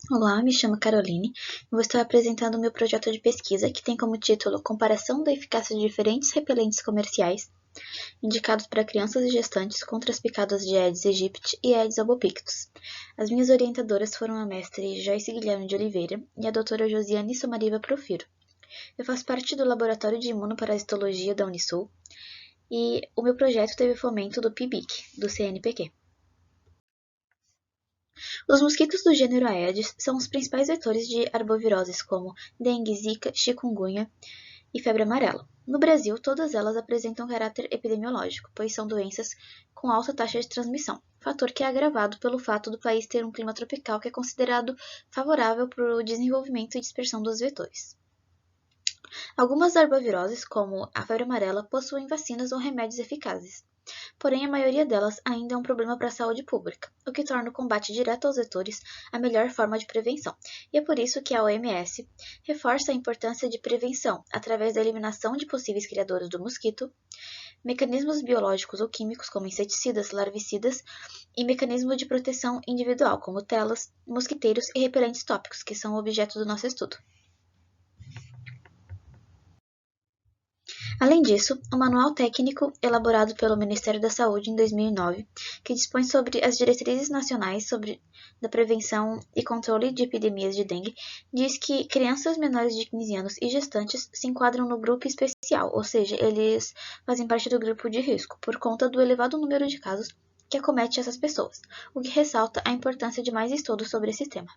Olá, me chamo Caroline e vou estar apresentando o meu projeto de pesquisa que tem como título Comparação da eficácia de diferentes repelentes comerciais indicados para crianças e gestantes contra as picadas de Aedes aegypti e Aedes albopictus. As minhas orientadoras foram a mestre Joyce Guilherme de Oliveira e a doutora Josiane Somariva Profiro. Eu faço parte do Laboratório de Imunoparasitologia da Unisul e o meu projeto teve fomento do PIBIC, do CNPq. Os mosquitos do gênero Aedes são os principais vetores de arboviroses como dengue, zika, chikungunya e febre amarela. No Brasil, todas elas apresentam caráter epidemiológico, pois são doenças com alta taxa de transmissão, fator que é agravado pelo fato do país ter um clima tropical que é considerado favorável para o desenvolvimento e dispersão dos vetores. Algumas arboviroses, como a febre amarela, possuem vacinas ou remédios eficazes. Porém, a maioria delas ainda é um problema para a saúde pública, o que torna o combate direto aos vetores a melhor forma de prevenção. E é por isso que a OMS reforça a importância de prevenção através da eliminação de possíveis criadores do mosquito, mecanismos biológicos ou químicos como inseticidas, larvicidas e mecanismos de proteção individual como telas, mosquiteiros e repelentes tópicos, que são o objeto do nosso estudo. Além disso, o manual técnico elaborado pelo Ministério da Saúde em 2009, que dispõe sobre as diretrizes nacionais da prevenção e controle de epidemias de dengue, diz que crianças menores de 15 anos e gestantes se enquadram no grupo especial, ou seja, eles fazem parte do grupo de risco, por conta do elevado número de casos que acomete essas pessoas, o que ressalta a importância de mais estudos sobre esse tema.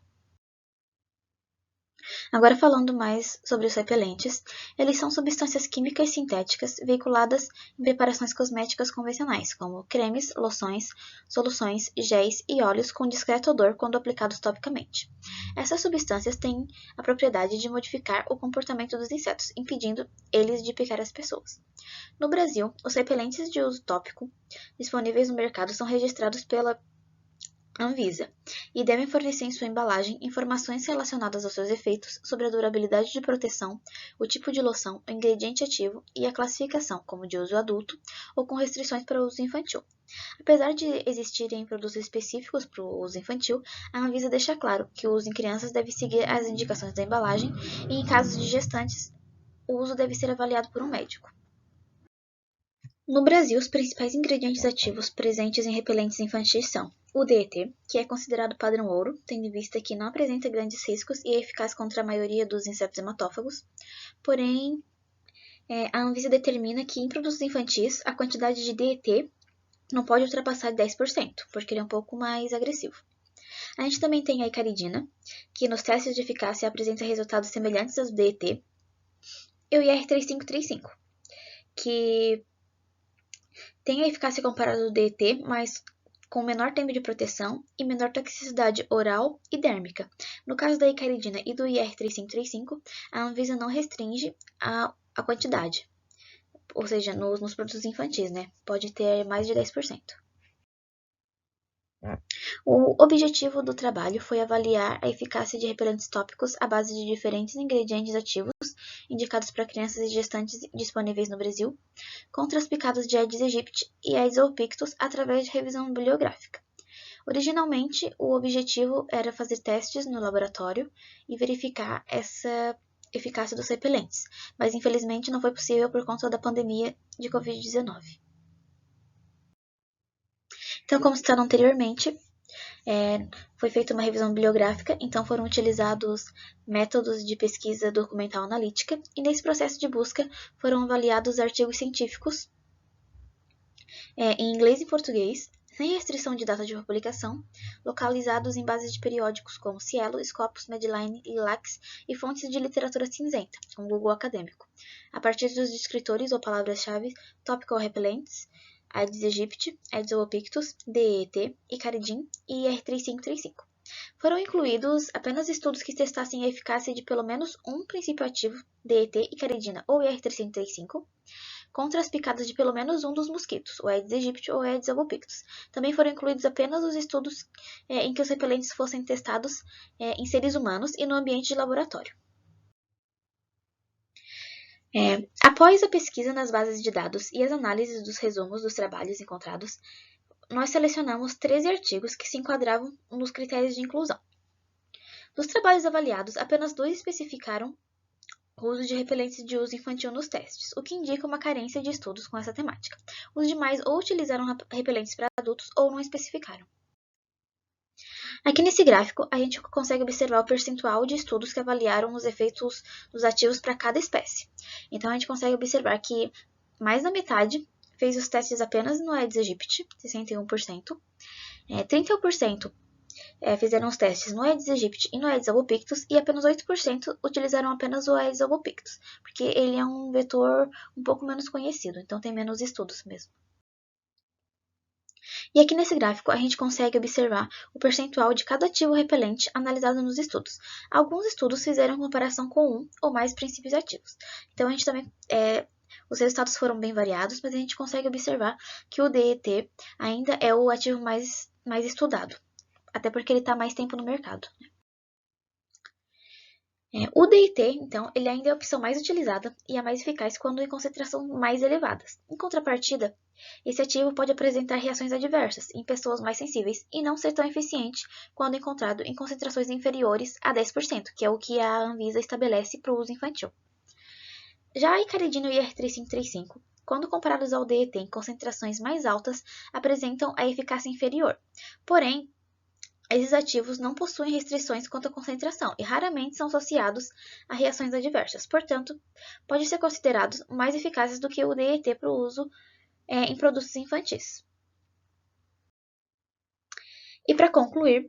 Agora falando mais sobre os repelentes, eles são substâncias químicas sintéticas veiculadas em preparações cosméticas convencionais, como cremes, loções, soluções, géis e óleos com discreto odor quando aplicados topicamente. Essas substâncias têm a propriedade de modificar o comportamento dos insetos, impedindo eles de picar as pessoas. No Brasil, os repelentes de uso tópico disponíveis no mercado são registrados pela Anvisa, e devem fornecer em sua embalagem informações relacionadas aos seus efeitos sobre a durabilidade de proteção, o tipo de loção, o ingrediente ativo e a classificação, como de uso adulto ou com restrições para uso infantil. Apesar de existirem produtos específicos para o uso infantil, a Anvisa deixa claro que o uso em crianças deve seguir as indicações da embalagem e, em casos de gestantes, o uso deve ser avaliado por um médico. No Brasil, os principais ingredientes ativos presentes em repelentes infantis são o DET, que é considerado padrão ouro, tendo em vista que não apresenta grandes riscos e é eficaz contra a maioria dos insetos hematófagos. Porém, a Anvisa determina que em produtos infantis a quantidade de DET não pode ultrapassar 10%, porque ele é um pouco mais agressivo. A gente também tem a icaridina, que nos testes de eficácia apresenta resultados semelhantes aos DET, e o IR3535, que tem a eficácia comparada ao DET, mas com menor tempo de proteção e menor toxicidade oral e dérmica. No caso da icaridina e do IR3535, a Anvisa não restringe a quantidade, ou seja, nos produtos infantis, né? Pode ter mais de 10%. O objetivo do trabalho foi avaliar a eficácia de repelentes tópicos à base de diferentes ingredientes ativos indicados para crianças e gestantes disponíveis no Brasil, contra as picadas de Aedes aegypti e Aedes albopictus através de revisão bibliográfica. Originalmente, o objetivo era fazer testes no laboratório e verificar essa eficácia dos repelentes, mas infelizmente não foi possível por conta da pandemia de Covid-19. Então, como citado anteriormente, foi feita uma revisão bibliográfica, então foram utilizados métodos de pesquisa documental analítica, e nesse processo de busca foram avaliados artigos científicos em inglês e português, sem restrição de data de publicação, localizados em bases de periódicos como Cielo, Scopus, Medline, Lilacs e fontes de literatura cinzenta, como Google Acadêmico, a partir dos descritores ou palavras-chave topical repellents, Aedes aegypti, Aedes albopictus, DET, icaridin e IR3535. Foram incluídos apenas estudos que testassem a eficácia de pelo menos um princípio ativo, DET, icaridina ou IR3535, contra as picadas de pelo menos um dos mosquitos, o Aedes aegypti ou Aedes albopictus. Também foram incluídos apenas os estudos em que os repelentes fossem testados em seres humanos e no ambiente de laboratório. Após a pesquisa nas bases de dados e as análises dos resumos dos trabalhos encontrados, nós selecionamos 13 artigos que se enquadravam nos critérios de inclusão. Dos trabalhos avaliados, apenas 2 especificaram o uso de repelentes de uso infantil nos testes, o que indica uma carência de estudos com essa temática. Os demais ou utilizaram repelentes para adultos ou não especificaram. Aqui nesse gráfico, a gente consegue observar o percentual de estudos que avaliaram os efeitos dos ativos para cada espécie. Então, a gente consegue observar que mais da metade fez os testes apenas no Aedes aegypti, 61%, 31% fizeram os testes no Aedes aegypti e no Aedes albopictus, e apenas 8% utilizaram apenas o Aedes albopictus, porque ele é um vetor um pouco menos conhecido, então tem menos estudos mesmo. E aqui nesse gráfico a gente consegue observar o percentual de cada ativo repelente analisado nos estudos. Alguns estudos fizeram comparação com um ou mais princípios ativos. Então a gente também os resultados foram bem variados, mas a gente consegue observar que o DET ainda é o ativo mais estudado, até porque ele está mais tempo no mercado. O DIT, então, ele ainda é a opção mais utilizada e a mais eficaz quando em concentração mais elevadas. Em contrapartida, esse ativo pode apresentar reações adversas em pessoas mais sensíveis e não ser tão eficiente quando encontrado em concentrações inferiores a 10%, que é o que a Anvisa estabelece para o uso infantil. Já a icaridina e o IR3535, quando comparados ao DET em concentrações mais altas, apresentam a eficácia inferior. Porém, esses ativos não possuem restrições quanto à concentração e raramente são associados a reações adversas. Portanto, podem ser considerados mais eficazes do que o DET para o uso em produtos infantis. E para concluir,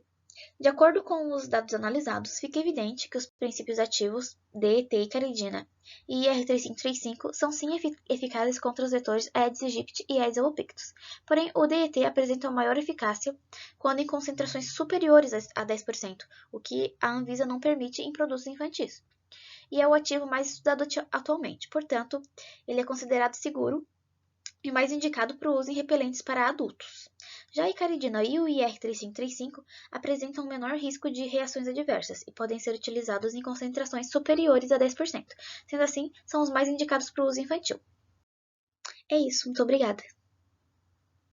de acordo com os dados analisados, fica evidente que os princípios ativos DET, icaridina e IR3535 são sim eficazes contra os vetores Aedes aegypti e Aedes albopictus. Porém, o DET apresenta uma maior eficácia quando em concentrações superiores a 10%, o que a Anvisa não permite em produtos infantis. E é o ativo mais estudado atualmente, portanto, ele é considerado seguro e mais indicado para o uso em repelentes para adultos. Já a icaridina e o IR3535 apresentam um menor risco de reações adversas e podem ser utilizados em concentrações superiores a 10%. Sendo assim, são os mais indicados para o uso infantil. É isso, muito obrigada!